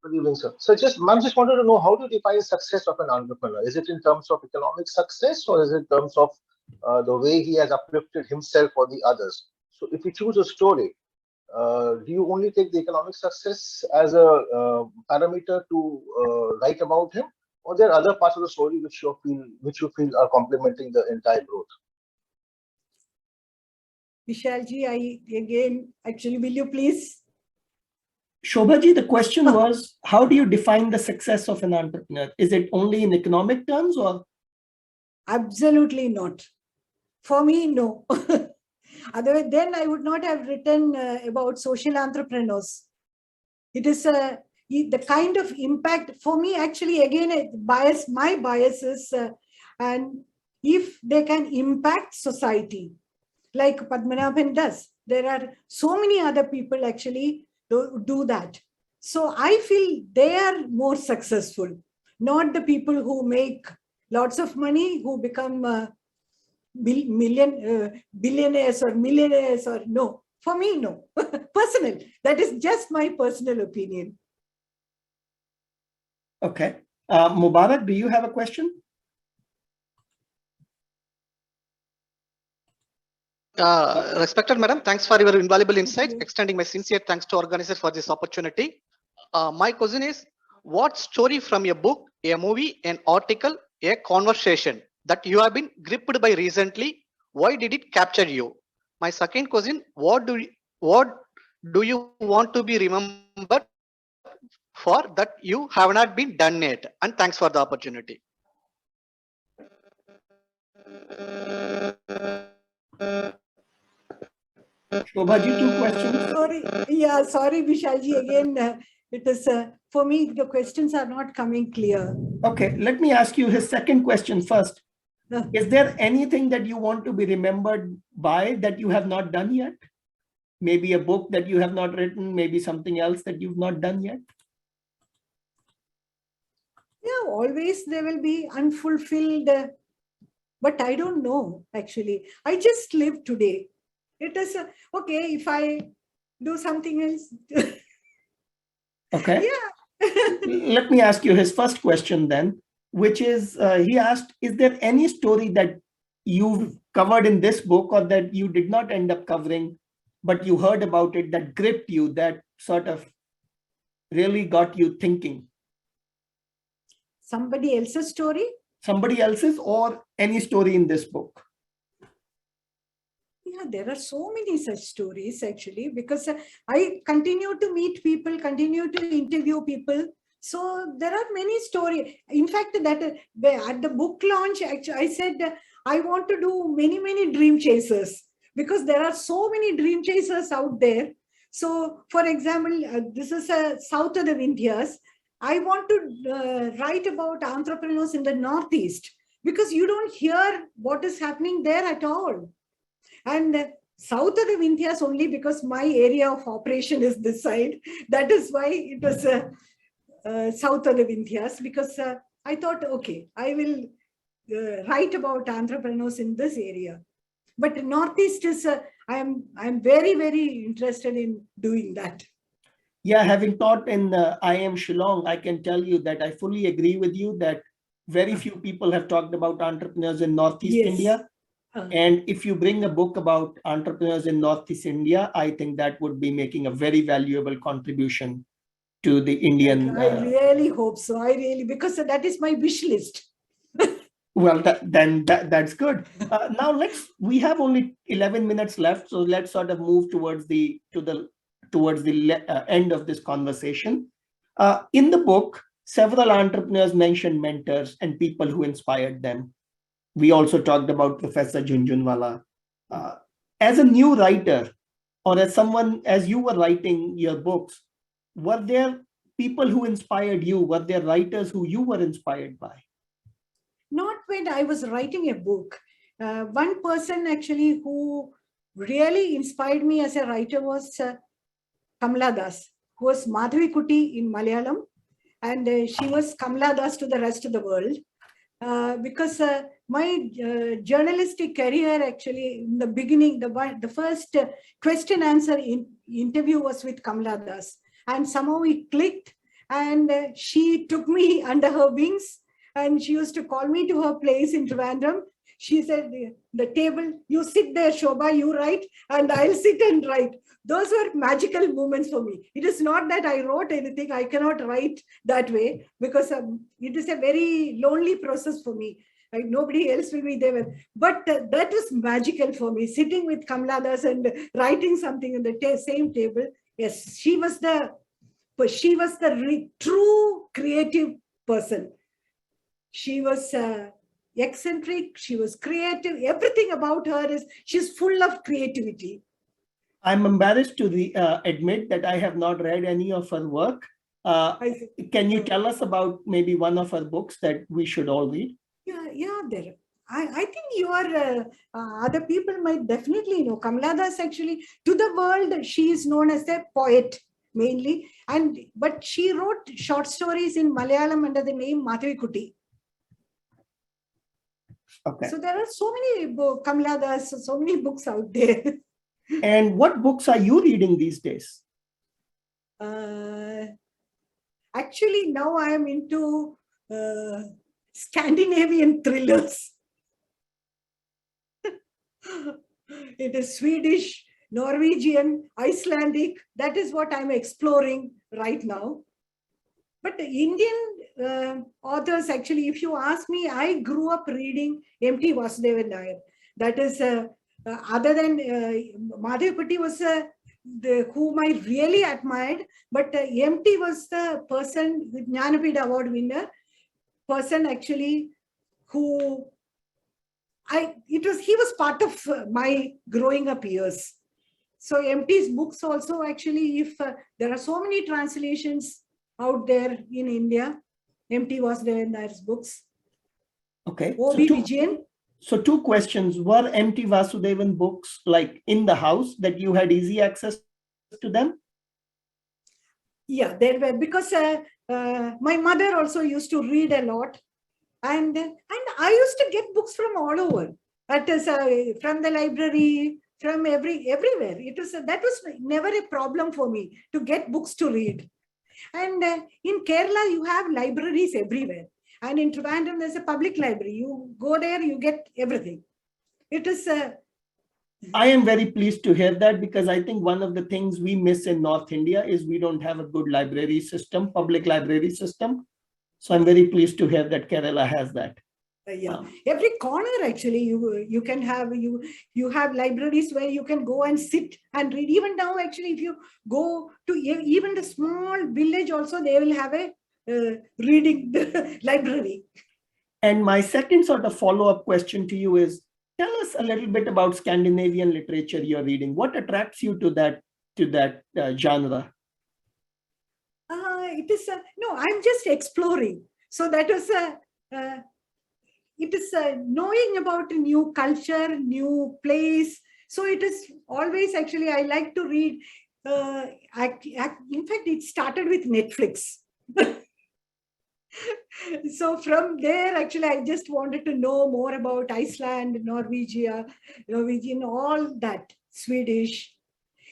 [SPEAKER 7] Good evening, sir. So ma'am, just wanted to know, how do you define success of an entrepreneur? Is it in terms of economic success, or is it in terms of the way he has uplifted himself or the others? So if you choose a story, do you only take the economic success as a parameter to write about him, or there are other parts of the story which you feel are complementing the entire growth?
[SPEAKER 1] Vishalji, will you please?
[SPEAKER 2] Shobhaji, the question was, how do you define the success of an entrepreneur? Is it only in economic terms or?
[SPEAKER 1] Absolutely not. For me, no. Otherwise, then I would not have written about social entrepreneurs. It is the kind of impact for me, actually, again, my bias is, and if they can impact society, like Padmanabhan does, there are so many other people actually do that. So I feel they are more successful, not the people who make lots of money, who become billionaires or millionaires, or no. For me, no. Personal. That is just my personal opinion.
[SPEAKER 2] Okay. Mubarak, do you have a question?
[SPEAKER 8] Respected madam, thanks for your invaluable insights. Extending my sincere thanks to organizers for this opportunity. My question is, what story from a book, a movie, an article, a conversation that you have been gripped by recently, why did it capture you? My second question, what do you want to be remembered for that you have not been done yet? And thanks for the opportunity.
[SPEAKER 2] Shobhaji, two questions.
[SPEAKER 1] Sorry, sorry, Vishalji. Again, it is for me. The questions are not coming clear.
[SPEAKER 2] Okay, let me ask you his second question first.
[SPEAKER 1] Uh,
[SPEAKER 2] Is there anything that you want to be remembered by that you have not done yet? Maybe a book that you have not written, maybe something else that you've not done yet?
[SPEAKER 1] Yeah, always there will be unfulfilled, but I don't know actually. I just live today. It is okay if I do something else.
[SPEAKER 2] Okay.
[SPEAKER 1] Yeah.
[SPEAKER 2] Let me ask you his first question then, which is he asked, is there any story that you've covered in this book or that you did not end up covering, but you heard about it that gripped you, that sort of really got you thinking?
[SPEAKER 1] Somebody else's story?
[SPEAKER 2] Somebody else's or any story in this book?
[SPEAKER 1] Yeah, there are so many such stories actually, because I continue to meet people, continue to interview people. So there are many stories. In fact, that at the book launch, actually, I said I want to do many dream chasers because there are so many dream chasers out there. So, for example, this is south of the Vindhyas. I want to write about entrepreneurs in the Northeast because you don't hear what is happening there at all. And south of the Vindhyas only because my area of operation is this side. That is why it was south of the Vindhyas, because I thought, okay, I will write about entrepreneurs in this area. But Northeast is, I'm very interested in doing that.
[SPEAKER 2] Yeah, having taught in IIM Shillong, I can tell you that I fully agree with you that very few people have talked about entrepreneurs in Northeast India. And if you bring a book about entrepreneurs in Northeast India, I think that would be making a very valuable contribution to the Indian.
[SPEAKER 1] I really hope so. I really, because that is my wish list.
[SPEAKER 2] Well, that's good. Now we have only 11 minutes left, so let's sort of move towards the end of this conversation. In the book, several entrepreneurs mentioned mentors and people who inspired them. We also talked about Professor Jhunjhunwala. As a new writer, or as you were writing your books, were there people who inspired you? Were there writers who you were inspired by?
[SPEAKER 1] Not when I was writing a book. One person actually who really inspired me as a writer was Kamala Das, who was Madhavi Kuti in Malayalam. And she was Kamala Das to the rest of the world. Because my journalistic career actually in the beginning, the first question answer interview was with Kamala Das, and somehow it clicked, and she took me under her wings, and she used to call me to her place in Trivandrum. She said, the table, you sit there, Shobha, you write, and I'll sit and write. Those were magical moments for me. It is not that I wrote anything. I cannot write that way because it is a very lonely process for me. Like nobody else will be there. But that was magical for me, sitting with Kamala Das and writing something on the same table. Yes, she was the true creative person. She was eccentric. She was creative. Everything about her she's full of creativity.
[SPEAKER 2] I'm embarrassed to admit that I have not read any of her work. Can you tell us about maybe one of her books that we should all read?
[SPEAKER 1] Yeah, there. I think your other people might definitely know. Kamala Das actually, to the world, she is known as a poet mainly, but she wrote short stories in Malayalam under the name Madhavi Kuti.
[SPEAKER 2] Okay.
[SPEAKER 1] So there are so many Kamala Das, so many books out there.
[SPEAKER 2] And what books are you reading these days?
[SPEAKER 1] Actually, now I am into Scandinavian thrillers. It is Swedish, Norwegian, Icelandic. That is what I'm exploring right now. But the Indian authors, actually, if you ask me, I grew up reading M.T. Vasudevan Nair. That is, other than Madhavi Kuti was whom I really admired, but M.T. was the person, with Jnanapida Award winner, person actually who he was part of my growing up years. So MT's books also, actually, if there are so many translations out there in India, MT was there in those books.
[SPEAKER 2] Okay.
[SPEAKER 1] O.B. Vijayan.
[SPEAKER 2] So two questions. Were MT Vasudevan books like in the house that you had easy access to them?
[SPEAKER 1] Yeah, there were, because my mother also used to read a lot. And I used to get books from all over. That is from the library, from everywhere. That was never a problem for me to get books to read. And in Kerala, you have libraries everywhere. And in Trivandrum, there's a public library. You go there, you get everything. It is.
[SPEAKER 2] I am very pleased to hear that, because I think one of the things we miss in North India is we don't have a good library system, public library system. So I'm very pleased to hear that Kerala has that.
[SPEAKER 1] Yeah, every corner, actually, you can have, you have libraries where you can go and sit and read. Even now, actually, if you go to even the small village also, they will have a reading library.
[SPEAKER 2] And my second sort of follow-up question to you is, tell us a little bit about Scandinavian literature you're reading. What attracts you to that genre?
[SPEAKER 1] It is no, I'm just exploring. So that was it is knowing about a new culture, new place. So it is always, actually, I like to read. In fact, it started with Netflix. So from there, actually, I just wanted to know more about Iceland, Norwegian, all that, Swedish.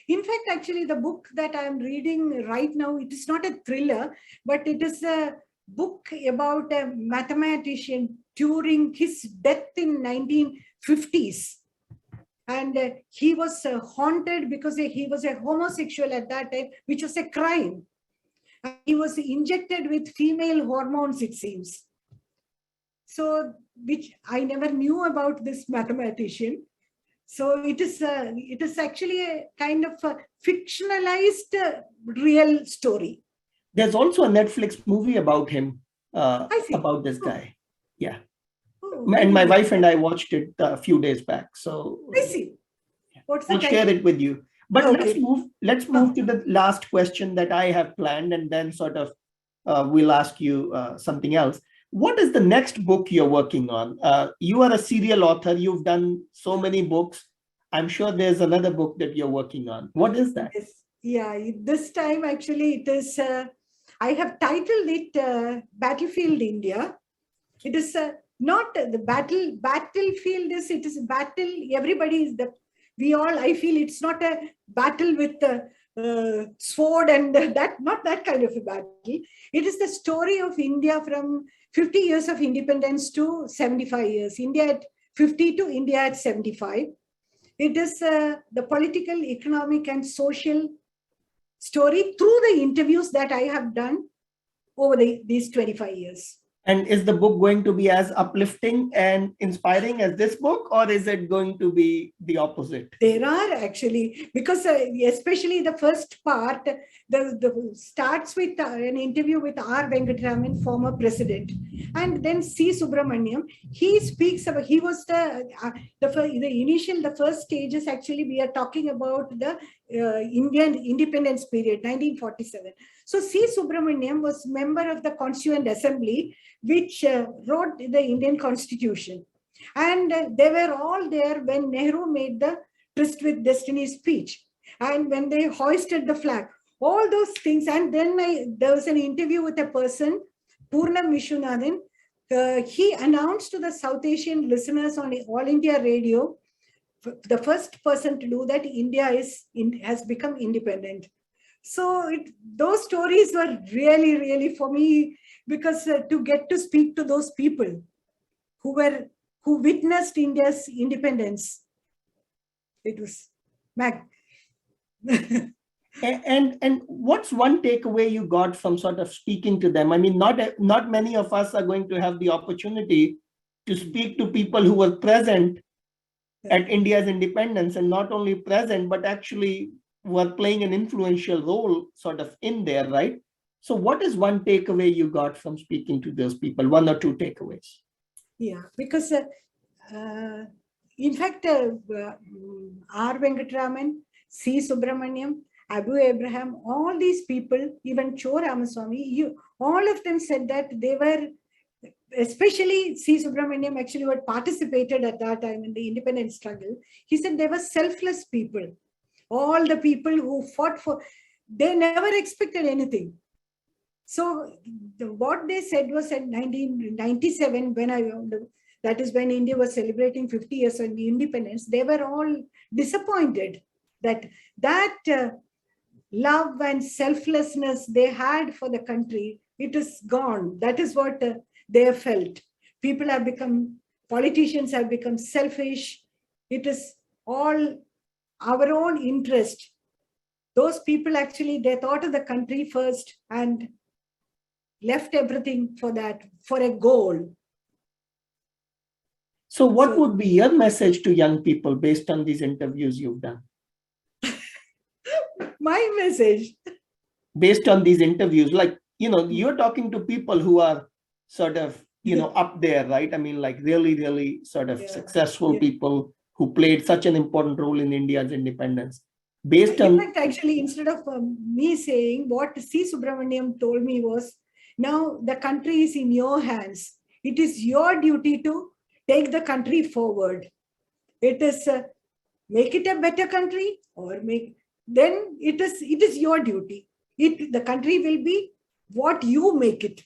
[SPEAKER 1] In fact, actually, the book that I'm reading right now, it is not a thriller, but it is a book about a mathematician during his death in 1950s. And he was haunted because he was a homosexual at that time, which was a crime. And he was injected with female hormones, it seems. So, which I never knew about this mathematician. So it is actually a kind of a fictionalized real story.
[SPEAKER 2] There's also a Netflix movie about him, about this guy. Yeah. And my wife and I watched it a few days back. So
[SPEAKER 1] I see.
[SPEAKER 2] I'll share it with you. But
[SPEAKER 1] okay.
[SPEAKER 2] let's move to the last question that I have planned, and then sort of we'll ask you something else. What is the next book you're working on? You are a serial author. You've done so many books. I'm sure there's another book that you're working on. What is that?
[SPEAKER 1] Yes. Yeah, this time, actually, it is, I have titled it Battlefield India. It is not the battlefield, it is a battle. Everybody is I feel it's not a battle with the sword and not that kind of a battle. It is the story of India from 50 years of independence to 75 years. India at 50 to India at 75. It is the political, economic, and social story through the interviews that I have done over these 25 years.
[SPEAKER 2] And is the book going to be as uplifting and inspiring as this book, or is it going to be the opposite?
[SPEAKER 1] There are, actually, because especially the first part, the starts with an interview with R. Venkataraman, former president, and then C. Subramaniam. He speaks about, he was the first stages, actually, we are talking about the Indian independence period, 1947. So C. Subramaniam was member of the Constituent Assembly, which wrote the Indian Constitution. And they were all there when Nehru made the Tryst with Destiny speech. And when they hoisted the flag, all those things. And then there was an interview with a person, Purnam Vishwanathan. He announced to the South Asian listeners on All India Radio, the first person to do that, India has become independent. So those stories were really, really for me, because to get to speak to those people who witnessed India's independence, it was
[SPEAKER 2] And what's one takeaway you got from sort of speaking to them? I mean, not many of us are going to have the opportunity to speak to people who were present at India's independence, and not only present, but actually were playing an influential role sort of in there, right? So what is one takeaway you got from speaking to those people? One or two takeaways?
[SPEAKER 1] Yeah, because In fact, R. Venkatraman, C. Subramaniam, Abu Abraham, all these people, even Cho Ramaswamy, all of them said that they were, especially C. Subramaniam, actually, who had participated at that time in the independence struggle. He said they were selfless people. All the people who fought for, they never expected anything. So what they said was in 1997, that is when India was celebrating 50 years of independence, they were all disappointed that love and selflessness they had for the country, it is gone. That is what they have felt. People have become, politicians have become selfish. It is all our own interest. Those people actually, they thought of the country first and left everything for that, for a goal.
[SPEAKER 2] So what would be your message to young people based on these interviews you've done?
[SPEAKER 1] My message?
[SPEAKER 2] Based on these interviews, like, you're talking to people who are sort of, up there, right? I mean, like really, really sort of successful people who played such an important role in India's independence. In
[SPEAKER 1] fact, actually, instead of me saying, what C. Subramaniam told me was, now the country is in your hands. It is your duty to take the country forward. It is make it a better country, or then it is your duty. The country will be what you make it.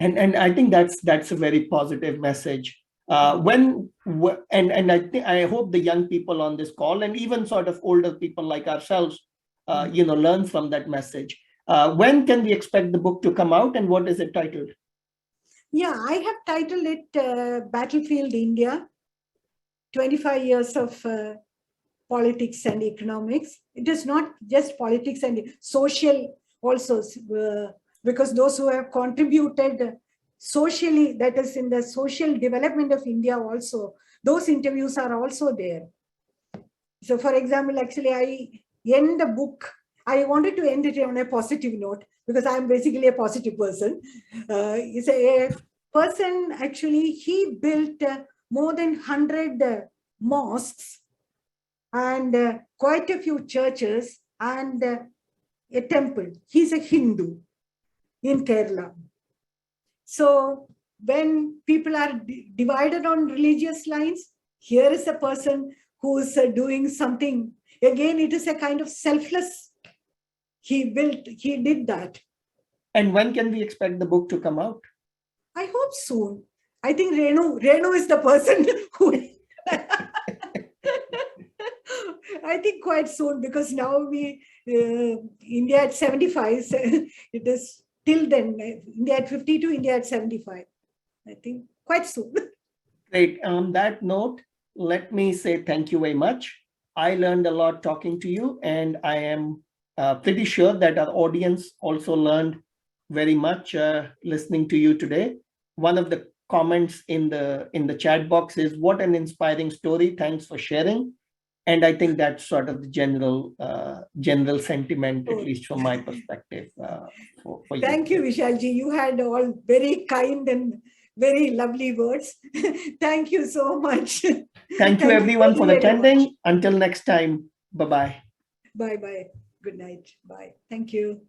[SPEAKER 2] And I think that's a very positive message. I hope the young people on this call, and even sort of older people like ourselves, learn from that message. When can we expect the book to come out, and what is it titled?
[SPEAKER 1] Yeah, I have titled it Battlefield India, 25 years of politics and economics. It is not just politics and social also, because those who have contributed socially, that is in the social development of India also, those interviews are also there. So for example, actually I end the book, I wanted to end it on a positive note because I'm basically a positive person. It's a person, actually, he built more than 100 mosques and quite a few churches and a temple. He's a Hindu in Kerala. So when people are divided on religious lines, here is a person who is doing something. Again, it is a kind of selfless. He did that.
[SPEAKER 2] And when can we expect the book to come out?
[SPEAKER 1] I hope soon. I think Renu is the person who... I think quite soon, because now India at 75, so it is till then, India at 52, India at 75. I think quite soon.
[SPEAKER 2] Great. On that note, let me say thank you very much. I learned a lot talking to you, and I am pretty sure that our audience also learned very much listening to you today. One of the comments in the chat box is, what an inspiring story. Thanks for sharing. And I think that's sort of the general sentiment, at least from my perspective. For
[SPEAKER 1] Thank you, Vishalji. You had all very kind and very lovely words. Thank you so much.
[SPEAKER 2] Thank you everyone for attending. Until next time, bye-bye.
[SPEAKER 1] Bye-bye. Good night. Bye. Thank you.